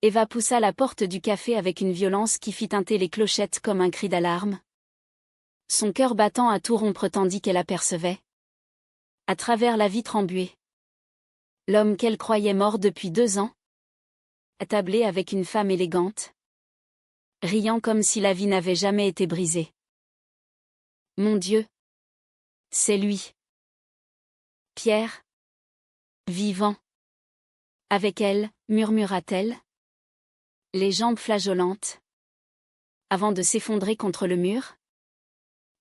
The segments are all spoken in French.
Eva poussa la porte du café avec une violence qui fit tinter les clochettes comme un cri d'alarme. Son cœur battant à tout rompre tandis qu'elle apercevait, à travers la vitre embuée, l'homme qu'elle croyait mort depuis 2 ans, attablé avec une femme élégante, riant comme si la vie n'avait jamais été brisée. Mon Dieu! C'est lui. Pierre. Vivant. Avec elle, murmura-t-elle, les jambes flageolantes, avant de s'effondrer contre le mur.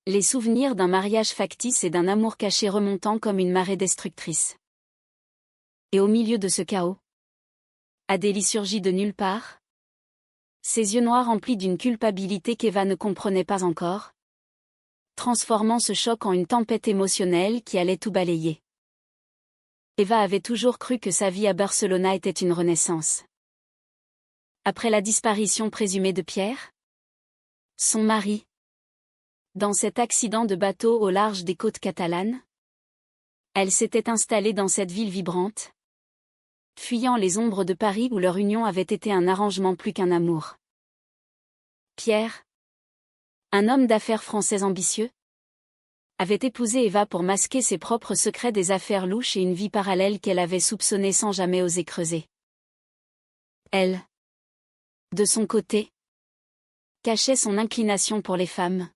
Les souvenirs d'un mariage factice et d'un amour caché remontant comme une marée destructrice. Et au milieu de ce chaos, Adélie surgit de nulle part. Ses yeux noirs remplis d'une culpabilité qu'Eva ne comprenait pas encore, transformant ce choc en une tempête émotionnelle qui allait tout balayer. Eva avait toujours cru que sa vie à Barcelona était une renaissance. Après la disparition présumée de Pierre, son mari, dans cet accident de bateau au large des côtes catalanes, elle s'était installée dans cette ville vibrante, fuyant les ombres de Paris où leur union avait été un arrangement plus qu'un amour. Pierre, un homme d'affaires français ambitieux, avait épousé Eva pour masquer ses propres secrets des affaires louches et une vie parallèle qu'elle avait soupçonnée sans jamais oser creuser. Elle, de son côté, cachait son inclination pour les femmes.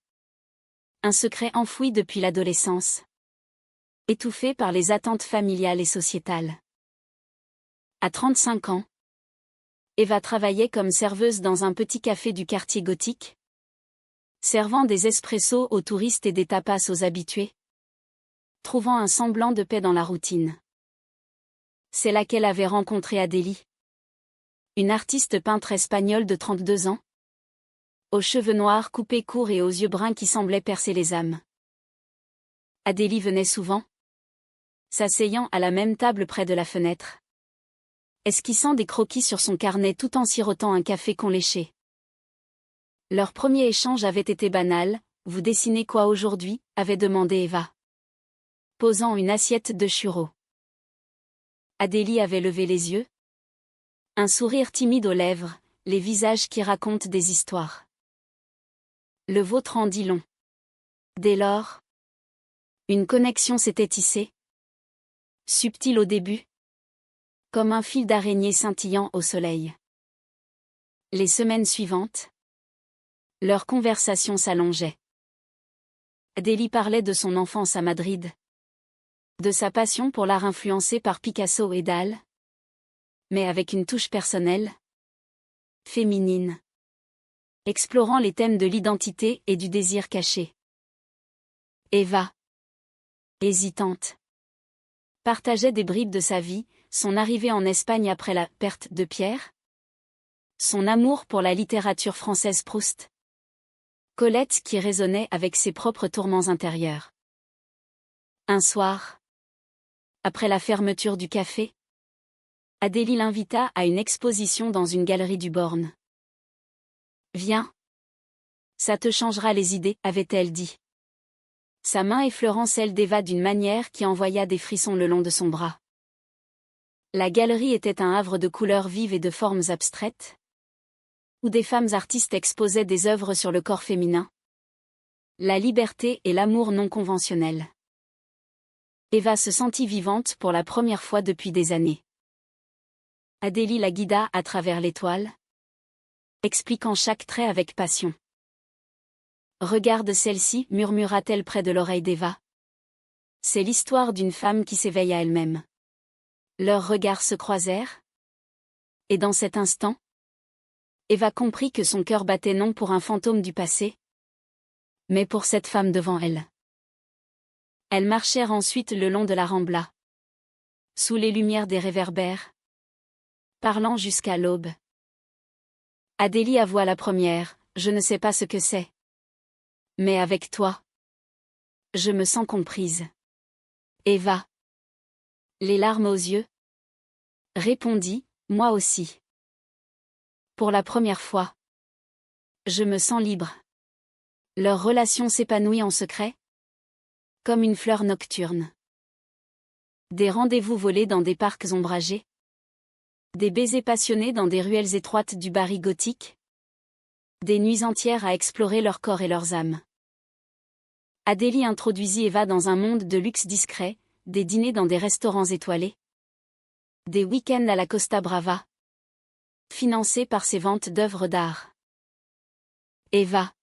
Un secret enfoui depuis l'adolescence, étouffé par les attentes familiales et sociétales. À 35 ans, Eva travaillait comme serveuse dans un petit café du quartier gothique, servant des espressos aux touristes et des tapas aux habitués, trouvant un semblant de paix dans la routine. C'est là qu'elle avait rencontré Adélie, une artiste peintre espagnole de 32 ans, aux cheveux noirs coupés courts et aux yeux bruns qui semblaient percer les âmes. Adélie venait souvent, s'asseyant à la même table près de la fenêtre, esquissant des croquis sur son carnet tout en sirotant un café qu'on léchait. Leur premier échange avait été banal. « Vous dessinez quoi aujourd'hui ?» avait demandé Eva, posant une assiette de churros. Adélie avait levé les yeux, un sourire timide aux lèvres, les visages qui racontent des histoires. Le vôtre en dit long. Dès lors, une connexion s'était tissée, subtile au début, comme un fil d'araignée scintillant au soleil. Les semaines suivantes, leur conversation s'allongeait. Adélie parlait de son enfance à Madrid, de sa passion pour l'art influencé par Picasso et Dalle, mais avec une touche personnelle, féminine, explorant les thèmes de l'identité et du désir caché. Eva, hésitante, partageait des bribes de sa vie, son arrivée en Espagne après la perte de Pierre, son amour pour la littérature française Proust, Colette qui résonnait avec ses propres tourments intérieurs. Un soir, après la fermeture du café, Adélie l'invita à une exposition dans une galerie du Born. « Viens. Ça te changera les idées », avait-elle dit, sa main effleurant celle d'Eva d'une manière qui envoya des frissons le long de son bras. La galerie était un havre de couleurs vives et de formes abstraites, où des femmes artistes exposaient des œuvres sur le corps féminin, la liberté et l'amour non conventionnels. Eva se sentit vivante pour la première fois depuis des années. Adélie la guida à travers les toiles, expliquant chaque trait avec passion. « Regarde celle-ci » murmura-t-elle près de l'oreille d'Eva. « C'est l'histoire d'une femme qui s'éveille à elle-même. » Leurs regards se croisèrent. Et dans cet instant, Eva comprit que son cœur battait non pour un fantôme du passé, mais pour cette femme devant elle. Elles marchèrent ensuite le long de la Rambla, sous les lumières des réverbères, parlant jusqu'à l'aube. Adélie avoua la première, « Je ne sais pas ce que c'est. Mais avec toi, je me sens comprise. » Eva, les larmes aux yeux, répondit, « Moi aussi. Pour la première fois, je me sens libre. » Leur relation s'épanouit en secret, comme une fleur nocturne. Des rendez-vous volés dans des parcs ombragés, Des baisers passionnés dans des ruelles étroites du Bari gothique. Des nuits entières à explorer leur corps et leurs âmes. Adélie introduisit Eva dans un monde de luxe discret, des dîners dans des restaurants étoilés. Des week-ends à la Costa Brava. Financés par ses ventes d'œuvres d'art. Eva,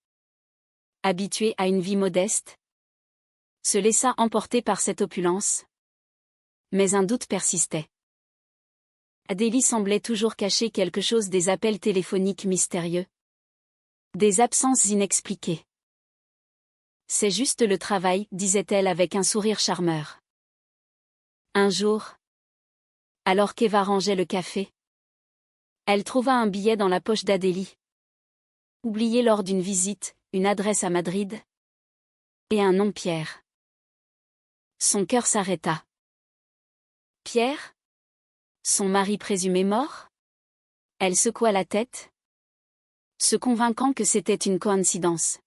habituée à une vie modeste, se laissa emporter par cette opulence. Mais un doute persistait. Adélie semblait toujours cacher quelque chose, des appels téléphoniques mystérieux. Des absences inexpliquées. C'est juste le travail, disait-elle avec un sourire charmeur. Un jour, alors qu'Eva rangeait le café, elle trouva un billet dans la poche d'Adélie. Oublié lors d'une visite, une adresse à Madrid. Et un nom, Pierre. Son cœur s'arrêta. Pierre? Son mari présumé mort? Elle secoua la tête, se convainquant que c'était une coïncidence.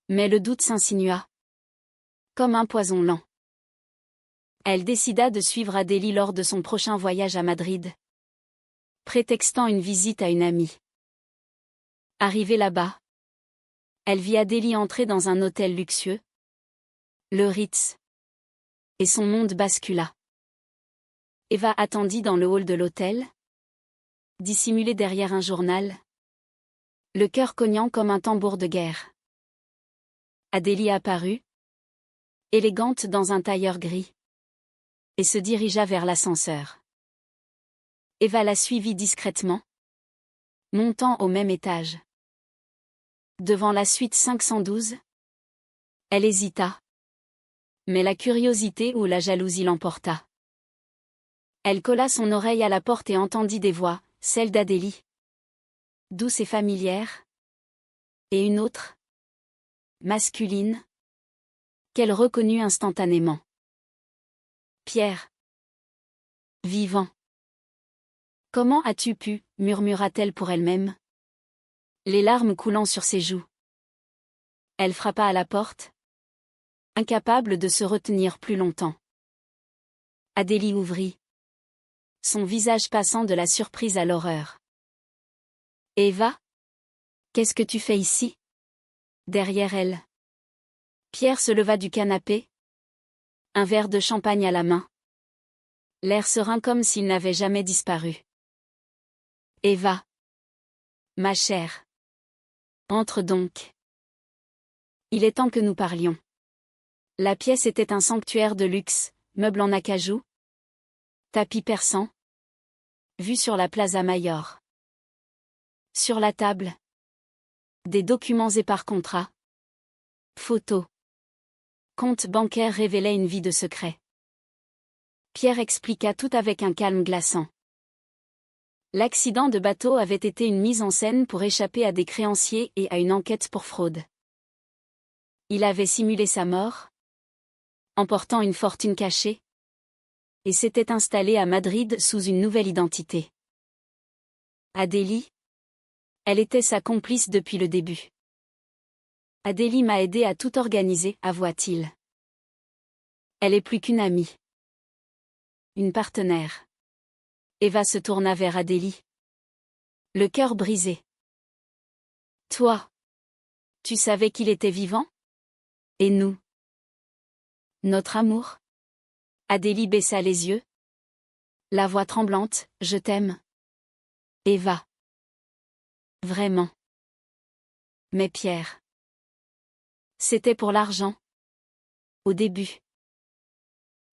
Mais le doute s'insinua. Comme un poison lent. Elle décida de suivre Adélie lors de son prochain voyage à Madrid. Prétextant une visite à une amie. Arrivée là-bas, elle vit Adélie entrer dans un hôtel luxueux. Le Ritz. Et son monde bascula. Eva attendit dans le hall de l'hôtel. Dissimulée derrière un journal. Le cœur cognant comme un tambour de guerre. Adélie apparut. Élégante dans un tailleur gris. Et se dirigea vers l'ascenseur. Eva la suivit discrètement. Montant au même étage. Devant la suite 512. Elle hésita. Mais la curiosité ou la jalousie l'emporta. Elle colla son oreille à la porte et entendit des voix, celle d'Adélie. Douce et familière. Et une autre. Masculine. Qu'elle reconnut instantanément. Pierre. Vivant. Comment as-tu pu, murmura-t-elle pour elle-même. Les larmes coulant sur ses joues. Elle frappa à la porte. Incapable de se retenir plus longtemps. Adélie ouvrit. Son visage passant de la surprise à l'horreur. Eva? Qu'est-ce que tu fais ici? Derrière elle. Pierre se leva du canapé. Un verre de champagne à la main. L'air serein comme s'il n'avait jamais disparu. Eva. Ma chère. Entre donc. Il est temps que nous parlions. La pièce était un sanctuaire de luxe, meubles en acajou. Tapis persan. Vue sur la Plaza Mayor. Sur la table. Des documents épars contrats. Photos. Compte bancaire révélait une vie de secret. Pierre expliqua tout avec un calme glaçant. L'accident de bateau avait été une mise en scène pour échapper à des créanciers et à une enquête pour fraude. Il avait simulé sa mort, emportant une fortune cachée, et s'était installé à Madrid sous une nouvelle identité. Adélie? Elle était sa complice depuis le début. Adélie m'a aidé à tout organiser, avoua-t-il. Elle est plus qu'une amie. Une partenaire. Eva se tourna vers Adélie. Le cœur brisé. Toi. Tu savais qu'il était vivant? Et nous? Notre amour? Adélie baissa les yeux. La voix tremblante, je t'aime. Eva. Vraiment. Mais Pierre. C'était pour l'argent. Au début.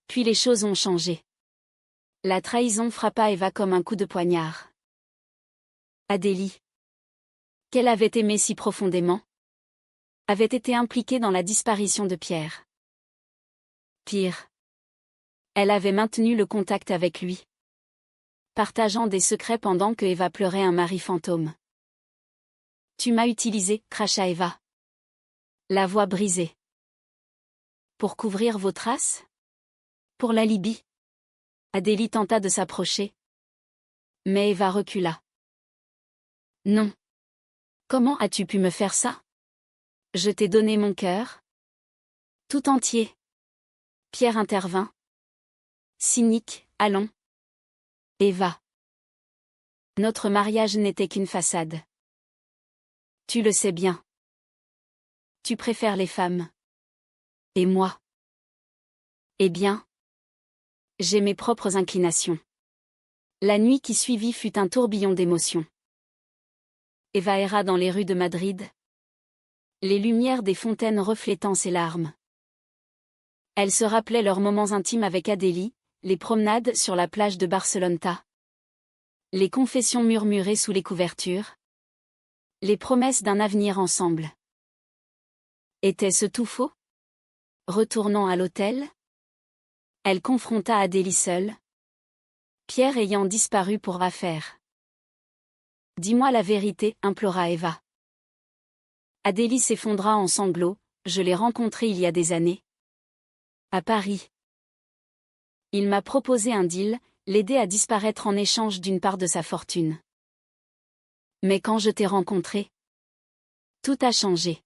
Puis les choses ont changé. La trahison frappa Eva comme un coup de poignard. Adélie. Qu'elle avait aimé si profondément. Avait été impliquée dans la disparition de Pierre. Pire. Elle avait maintenu le contact avec lui. Partageant des secrets pendant que Eva pleurait un mari fantôme. Tu m'as utilisé, cracha Eva. La voix brisée. Pour couvrir vos traces? Pour la Libye? Adélie tenta de s'approcher. Mais Eva recula. Non. Comment as-tu pu me faire ça? Je t'ai donné mon cœur. Tout entier. Pierre intervint. Cynique, allons. Eva. Notre mariage n'était qu'une façade. Tu le sais bien. Tu préfères les femmes. Et moi? Eh bien, j'ai mes propres inclinations. La nuit qui suivit fut un tourbillon d'émotions. Eva erra dans les rues de Madrid, les lumières des fontaines reflétant ses larmes. Elle se rappelait leurs moments intimes avec Adélie, les promenades sur la plage de Barceloneta, les confessions murmurées sous les couvertures, les promesses d'un avenir ensemble. Était-ce tout faux? Retournant à l'hôtel, elle confronta Adélie seule, Pierre ayant disparu pour affaire. Dis-moi la vérité, implora Eva. Adélie s'effondra en sanglots, je l'ai rencontré il y a des années. À Paris. Il m'a proposé un deal, l'aider à disparaître en échange d'une part de sa fortune. Mais quand je t'ai rencontré, tout a changé.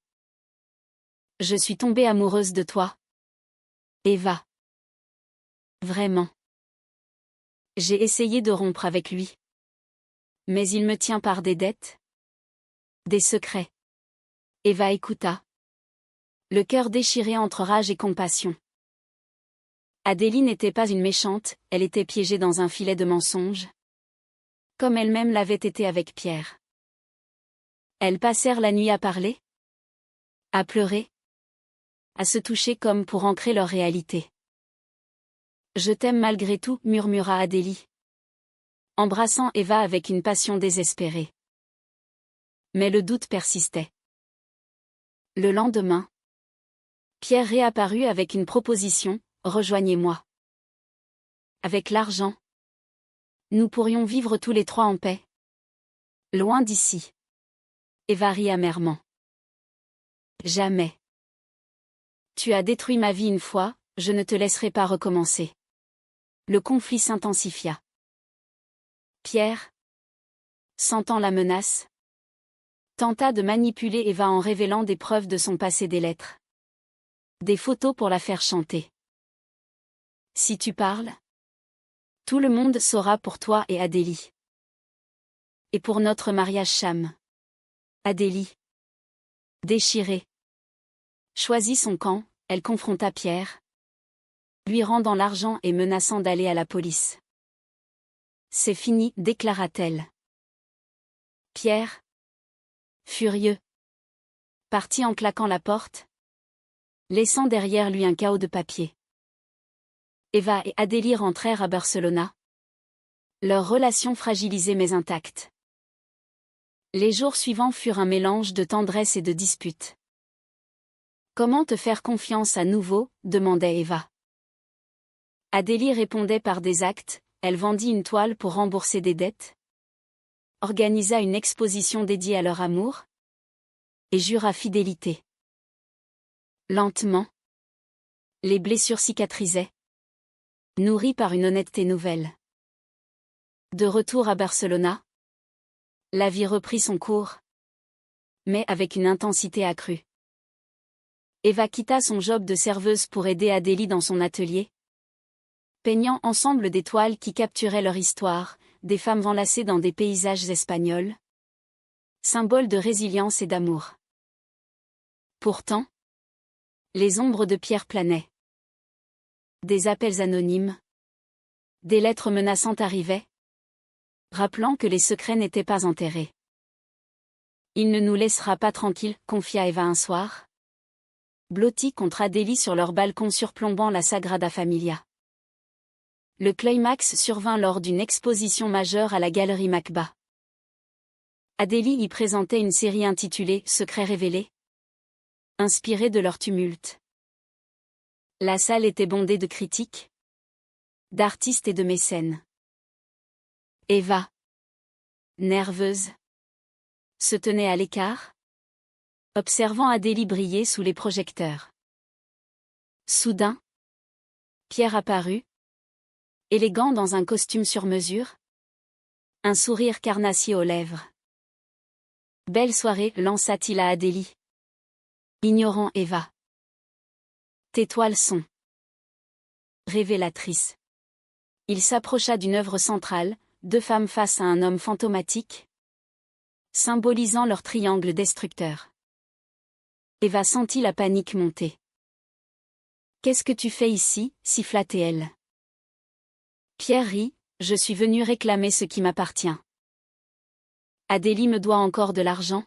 Je suis tombée amoureuse de toi. Eva. Vraiment. J'ai essayé de rompre avec lui. Mais il me tient par des dettes. Des secrets. Eva écouta. Le cœur déchiré entre rage et compassion. Adélie n'était pas une méchante, elle était piégée dans un filet de mensonges. Comme elle-même l'avait été avec Pierre. Elles passèrent la nuit à parler. À pleurer. À se toucher comme pour ancrer leur réalité. Je t'aime malgré tout, murmura Adélie, embrassant Eva avec une passion désespérée. Mais le doute persistait. Le lendemain, Pierre réapparut avec une proposition, rejoignez-moi. Avec l'argent, nous pourrions vivre tous les trois en paix. Loin d'ici. Eva rit amèrement. Jamais. Tu as détruit ma vie une fois, je ne te laisserai pas recommencer. Le conflit s'intensifia. Pierre, sentant la menace, tenta de manipuler Eva en révélant des preuves de son passé, des lettres. Des photos pour la faire chanter. Si tu parles, tout le monde saura pour toi et Adélie. Et pour notre mariage Cham. Adélie, déchirée, choisit son camp, elle confronta Pierre, lui rendant l'argent et menaçant d'aller à la police. C'est fini, déclara-t-elle. Pierre, furieux, partit en claquant la porte, laissant derrière lui un chaos de papier. Eva et Adélie rentrèrent à Barcelona. Leur relation fragilisée mais intacte. Les jours suivants furent un mélange de tendresse et de disputes. Comment te faire confiance à nouveau, demandait Eva. Adélie répondait par des actes, elle vendit une toile pour rembourser des dettes, organisa une exposition dédiée à leur amour, et jura fidélité. Lentement, les blessures cicatrisaient, nourries par une honnêteté nouvelle. De retour à Barcelona, la vie reprit son cours, mais avec une intensité accrue. Eva quitta son job de serveuse pour aider Adélie dans son atelier, peignant ensemble des toiles qui capturaient leur histoire, des femmes enlacées dans des paysages espagnols, symboles de résilience et d'amour. Pourtant, les ombres de Pierre planaient. Des appels anonymes, des lettres menaçantes arrivaient, rappelant que les secrets n'étaient pas enterrés. Il ne nous laissera pas tranquilles, confia Eva un soir, blottis contre Adélie sur leur balcon surplombant la Sagrada Familia. Le climax survint lors d'une exposition majeure à la Galerie Macba. Adélie y présentait une série intitulée « Secrets révélés », inspirée de leur tumulte. La salle était bondée de critiques, d'artistes et de mécènes. Eva, nerveuse, se tenait à l'écart, observant Adélie briller sous les projecteurs. Soudain, Pierre apparut, élégant dans un costume sur mesure, un sourire carnassier aux lèvres. Belle soirée, lança-t-il à Adélie, ignorant Eva. Tes toiles sont révélatrices. Il s'approcha d'une œuvre centrale, deux femmes face à un homme fantomatique, symbolisant leur triangle destructeur. Eva sentit la panique monter. « Qu'est-ce que tu fais ici » siffla-t-elle. Pierre rit, « Je suis venu réclamer ce qui m'appartient. Adélie me doit encore de l'argent.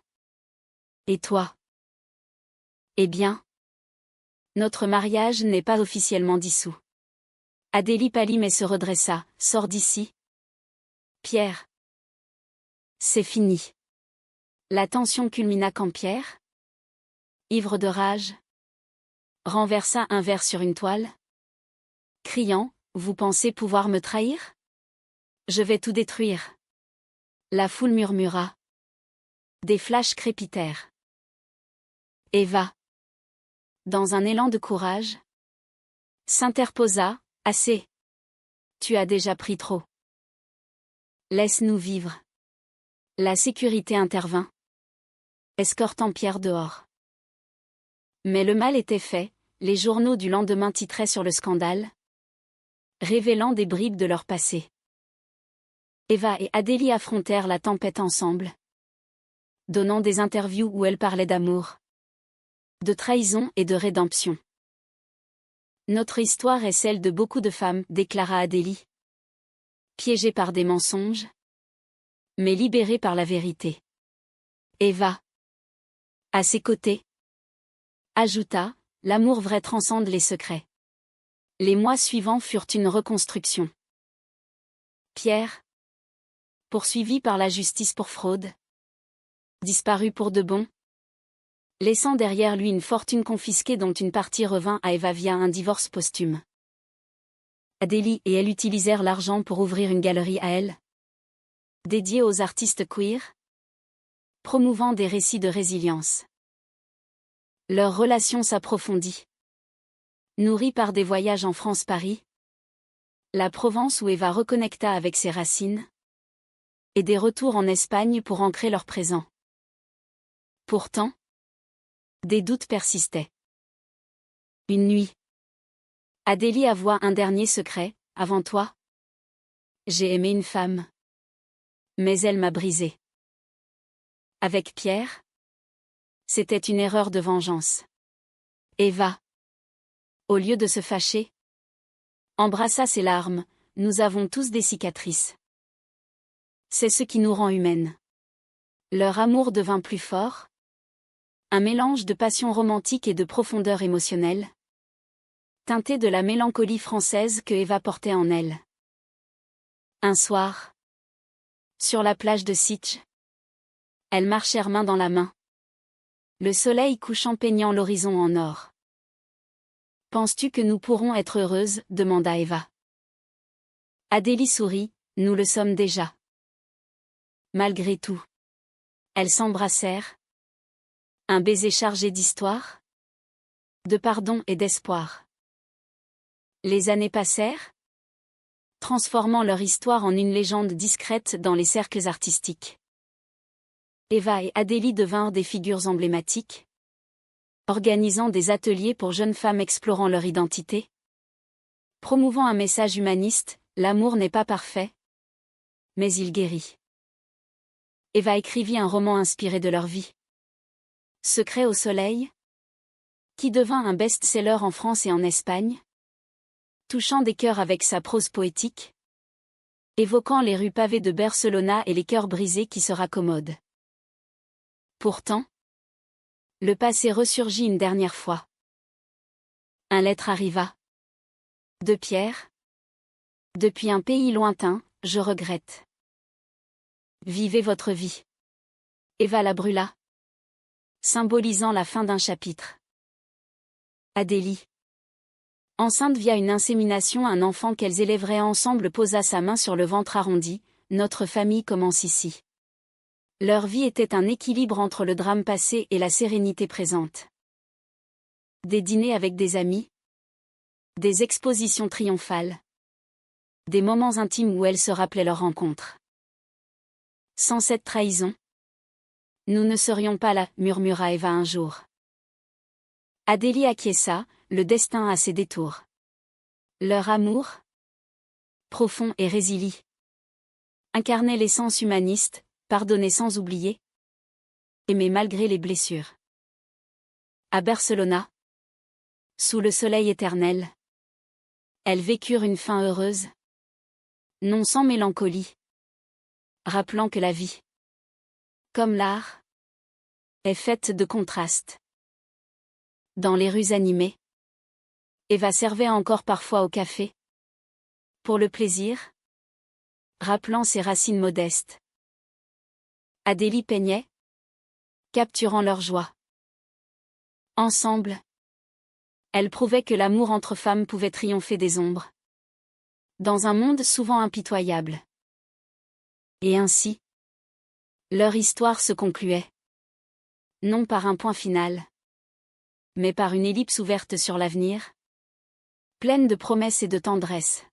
Et toi ? Eh bien ? Notre mariage n'est pas officiellement dissous. » Adélie pâlit mais se redressa. « Sors d'ici. » Pierre. C'est fini. La tension culmina quand Pierre, ivre de rage, renversa un verre sur une toile, criant « Vous pensez pouvoir me trahir ? Je vais tout détruire. » La foule murmura. Des flashs crépitèrent. Eva, dans un élan de courage, s'interposa. « Assez. Tu as déjà pris trop. Laisse-nous vivre. » La sécurité intervint, escortant Pierre dehors. Mais le mal était fait, les journaux du lendemain titraient sur le scandale, révélant des bribes de leur passé. Eva et Adélie affrontèrent la tempête ensemble, donnant des interviews où elles parlaient d'amour, de trahison et de rédemption. « Notre histoire est celle de beaucoup de femmes, » déclara Adélie. Piégées par des mensonges, mais libérées par la vérité. Eva, à ses côtés, ajouta, « L'amour vrai transcende les secrets. » Les mois suivants furent une reconstruction. Pierre, poursuivi par la justice pour fraude, disparut pour de bon, laissant derrière lui une fortune confisquée dont une partie revint à Eva via un divorce posthume. Adélie et elle utilisèrent l'argent pour ouvrir une galerie à elle, dédiée aux artistes queer, promouvant des récits de résilience. Leur relation s'approfondit. Nourrie par des voyages en France-Paris, la Provence où Eva reconnecta avec ses racines, et des retours en Espagne pour ancrer leur présent. Pourtant, des doutes persistaient. Une nuit, Adélie avoua un dernier secret. « Avant toi, j'ai aimé une femme. Mais elle m'a brisé. » Avec Pierre, c'était une erreur de vengeance. Eva, au lieu de se fâcher, embrassa ses larmes. « Nous avons tous des cicatrices. C'est ce qui nous rend humaines. » Leur amour devint plus fort, un mélange de passion romantique et de profondeur émotionnelle, teinté de la mélancolie française que Eva portait en elle. Un soir, sur la plage de Sitges, elles marchèrent main dans la main, le soleil couchant peignant l'horizon en or. « Penses-tu que nous pourrons être heureuses ?» demanda Eva. Adélie sourit, « Nous le sommes déjà. » Malgré tout, elles s'embrassèrent. Un baiser chargé d'histoire, de pardon et d'espoir. Les années passèrent, transformant leur histoire en une légende discrète dans les cercles artistiques. Eva et Adélie devinrent des figures emblématiques, organisant des ateliers pour jeunes femmes explorant leur identité, promouvant un message humaniste, l'amour n'est pas parfait, mais il guérit. Eva écrivit un roman inspiré de leur vie. Secret au soleil, qui devint un best-seller en France et en Espagne, touchant des cœurs avec sa prose poétique, évoquant les rues pavées de Barcelona et les cœurs brisés qui se raccommodent. Pourtant, le passé ressurgit une dernière fois. Un lettre arriva. De Pierre. Depuis un pays lointain, je regrette. Vivez votre vie. Eva la brûla, symbolisant la fin d'un chapitre. Adélie, enceinte via une insémination, un enfant qu'elles élèveraient ensemble posa sa main sur le ventre arrondi. Notre famille commence ici. Leur vie était un équilibre entre le drame passé et la sérénité présente. Des dîners avec des amis, des expositions triomphales, des moments intimes où elles se rappelaient leur rencontre. Sans cette trahison, nous ne serions pas là, murmura Eva un jour. Adélie acquiesça, le destin a ses détours. Leur amour, profond et résilie, Incarner l'essence humaniste, pardonner sans oublier. Aimer malgré les blessures. À Barcelona, sous le soleil éternel, elles vécurent une fin heureuse, non sans mélancolie, rappelant que la vie, comme l'art, est faite de contrastes. Dans les rues animées, Eva servait encore parfois au café, pour le plaisir, rappelant ses racines modestes. Adélie peignait, capturant leur joie. Ensemble, elles prouvaient que l'amour entre femmes pouvait triompher des ombres, dans un monde souvent impitoyable. Et ainsi, leur histoire se concluait. Non par un point final, mais par une ellipse ouverte sur l'avenir, pleine de promesses et de tendresse.